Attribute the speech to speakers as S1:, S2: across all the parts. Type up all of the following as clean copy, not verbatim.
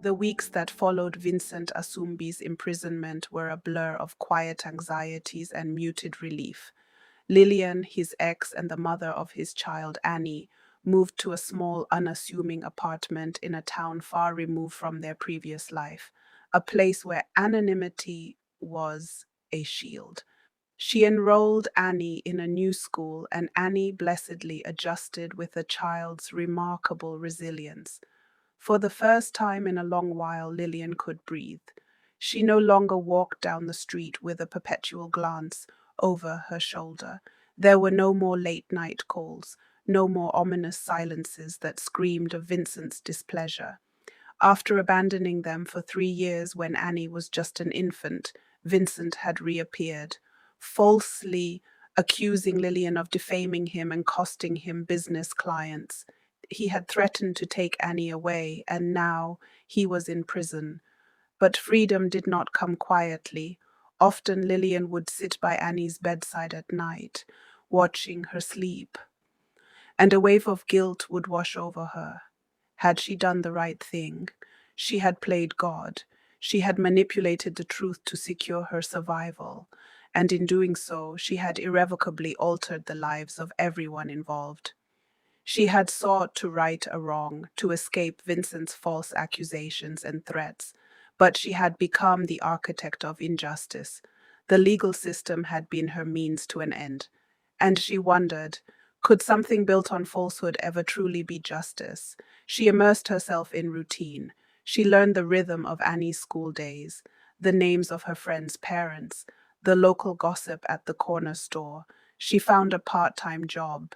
S1: The weeks that followed Vincent Asumbi's imprisonment were a blur of quiet anxieties and muted relief. Lilian, his ex and the mother of his child Annie, moved to a small, unassuming apartment in a town far removed from their previous life, a place where anonymity was a shield. She enrolled Annie in a new school, and Annie blessedly adjusted with the child's remarkable resilience. For the first time in a long while, Lilian could breathe. She no longer walked down the street with a perpetual glance over her shoulder. There were no more late-night calls, no more ominous silences that screamed of Vincent's displeasure. After abandoning them for 3 years when Annie was just an infant, Vincent had reappeared, falsely accusing Lilian of defaming him and costing him business clients. He had threatened to take Annie away, and now he was in prison. But freedom did not come quietly. Often Lilian would sit by Annie's bedside at night, watching her sleep, and a wave of guilt would wash over her. Had she done the right thing? She had played God. She had manipulated the truth to secure her survival, and in doing so, she had irrevocably altered the lives of everyone involved. She had sought to right a wrong, to escape Vincent's false accusations and threats, but she had become the architect of injustice. The legal system had been her means to an end, and she wondered, could something built on falsehood ever truly be justice? She immersed herself in routine. She learned the rhythm of Annie's school days, the names of her friends' parents, the local gossip at the corner store. She found a part-time job,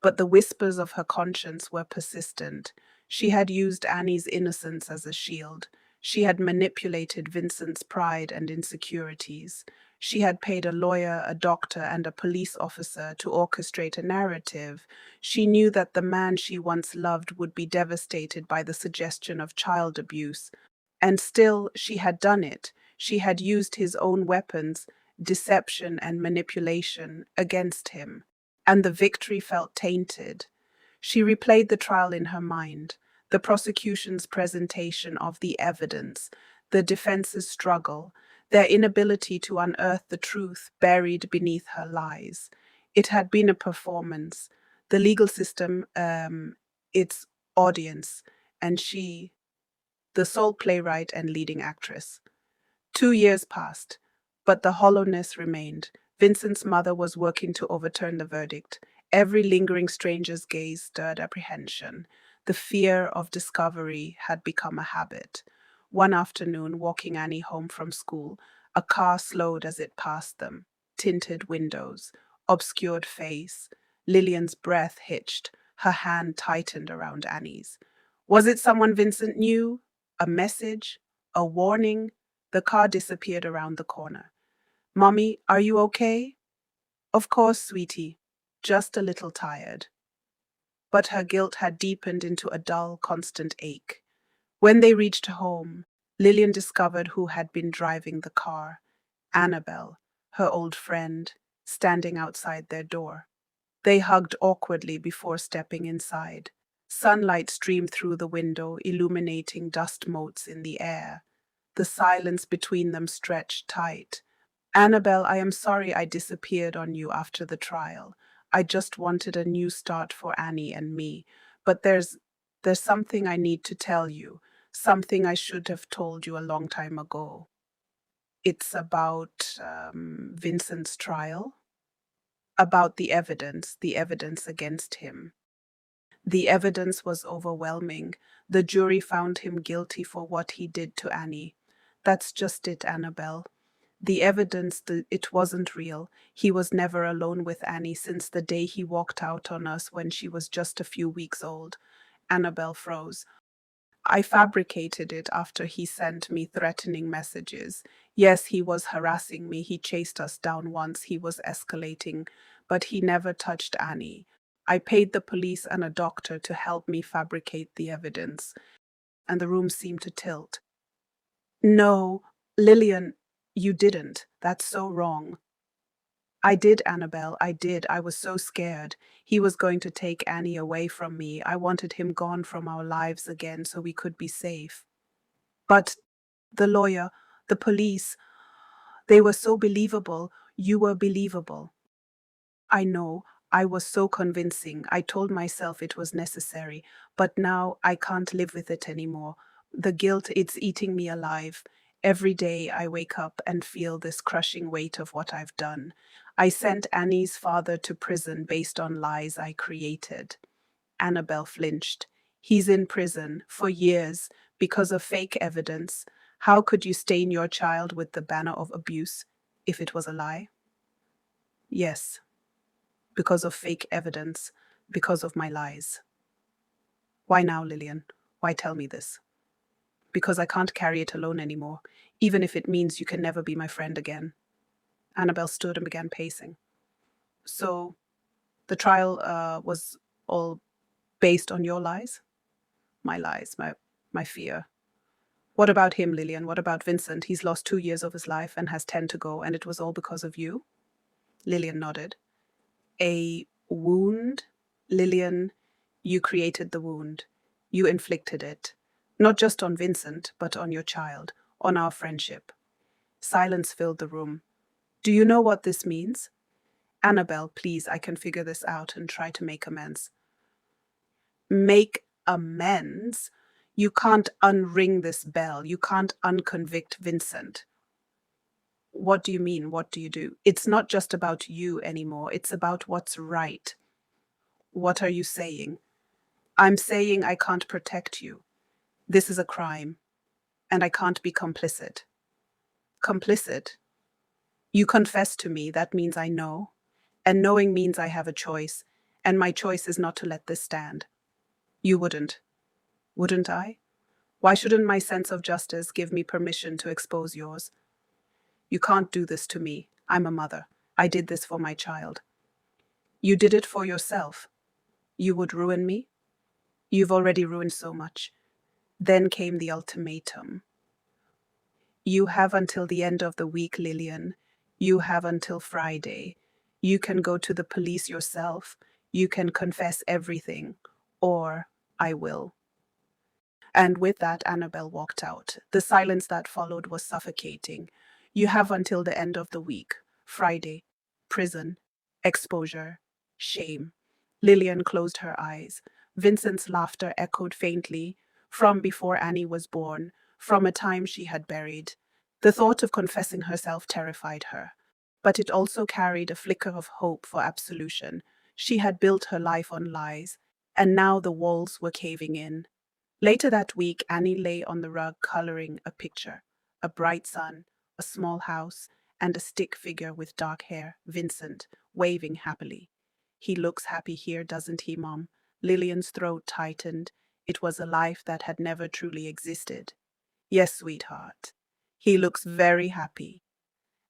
S1: but the whispers of her conscience were persistent. She had used Annie's innocence as a shield. She had manipulated Vincent's pride and insecurities. She had paid a lawyer, a doctor, and a police officer to orchestrate a narrative. She knew that the man she once loved would be devastated by the suggestion of child abuse. And still, she had done it. She had used his own weapons, deception and manipulation, against him. And the victory felt tainted. She replayed the trial in her mind, the prosecution's presentation of the evidence, the defense's struggle, their inability to unearth the truth buried beneath her lies. It had been a performance, the legal system, its audience, and she, the sole playwright and leading actress. 2 years passed, but the hollowness remained. Vincent's mother was working to overturn the verdict. Every lingering stranger's gaze stirred apprehension. The fear of discovery had become a habit. One afternoon, walking Annie home from school, a car slowed as it passed them. Tinted windows, obscured face. Lilian's breath hitched. Her hand tightened around Annie's. Was it someone Vincent knew? A message? A warning? The car disappeared around the corner. "Mommy, are you okay?" "Of course, sweetie. Just a little tired." But her guilt had deepened into a dull, constant ache. When they reached home, Lilian discovered who had been driving the car. Annabelle, her old friend, standing outside their door. They hugged awkwardly before stepping inside. Sunlight streamed through the window, illuminating dust motes in the air. The silence between them stretched tight. "Annabelle, I am sorry I disappeared on you after the trial. I just wanted a new start for Annie and me. But there's something I need to tell you, something I should have told you a long time ago." It's about Vincent's trial, about the evidence against him. The evidence was overwhelming. The jury found him guilty for what he did to Annie. That's just it, Annabelle. The evidence that it wasn't real. He was never alone with Annie since the day he walked out on us when she was just a few weeks old. Annabelle froze. I fabricated it after he sent me threatening messages. Yes, he was harassing me. He chased us down once. He was escalating, but he never touched Annie. I paid the police and a doctor to help me fabricate the evidence, and the room seemed to tilt. "No, Lilian, you didn't. That's so wrong." "I did, Annabelle, I did. I was so scared. He was going to take Annie away from me. I wanted him gone from our lives again so we could be safe." But the lawyer, the police, they were so believable. You were believable. I know, I was so convincing. I told myself it was necessary, but now I can't live with it anymore. The guilt, it's eating me alive. Every day I wake up and feel this crushing weight of what I've done. I sent Annie's father to prison based on lies I created. Annabelle flinched. He's in prison for years because of fake evidence. How could you stain your child with the banner of abuse if it was a lie? Yes, because of fake evidence, because of my lies. Why now, Lilian? Why tell me this? Because I can't carry it alone anymore, even if it means you can never be my friend again. Annabelle stood and began pacing. So, the trial was all based on your lies? My lies, my fear. What about him, Lilian? What about Vincent? He's lost 2 years of his life and has 10 to go, and it was all because of you? Lilian nodded. A wound? Lilian, you created the wound. You inflicted it. Not just on Vincent, but on your child, on our friendship. Silence filled the room. Do you know what this means? Annabelle, please, I can figure this out and try to make amends. Make amends? You can't unring this bell. You can't unconvict Vincent. What do you mean? What do you do? It's not just about you anymore. It's about what's right. What are you saying? I'm saying I can't protect you. This is a crime, and I can't be complicit. Complicit? You confess to me, that means I know. And knowing means I have a choice, and my choice is not to let this stand. You wouldn't. Wouldn't I? Why shouldn't my sense of justice give me permission to expose yours? You can't do this to me. I'm a mother. I did this for my child. You did it for yourself. You would ruin me? You've already ruined so much. Then came the ultimatum. You have until the end of the week, Lilian. You have until Friday. You can go to the police yourself. You can confess everything. Or I will. And with that, Annabelle walked out. The silence that followed was suffocating. You have until the end of the week. Friday. Prison. Exposure. Shame. Lilian closed her eyes. Vincent's laughter echoed faintly from before Annie was born, from a time she had buried. The thought of confessing herself terrified her, but it also carried a flicker of hope for absolution. She had built her life on lies, and now the walls were caving in. Later that week, Annie lay on the rug coloring a picture. A bright sun, a small house, and a stick figure with dark hair, Vincent, waving happily. He looks happy here, doesn't he, Mom? Lilian's throat tightened. It was a life that had never truly existed. Yes, sweetheart. He looks very happy.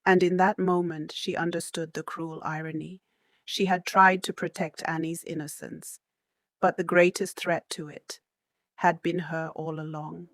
S1: And in that moment, she understood the cruel irony. She had tried to protect Annie's innocence, but the greatest threat to it had been her all along.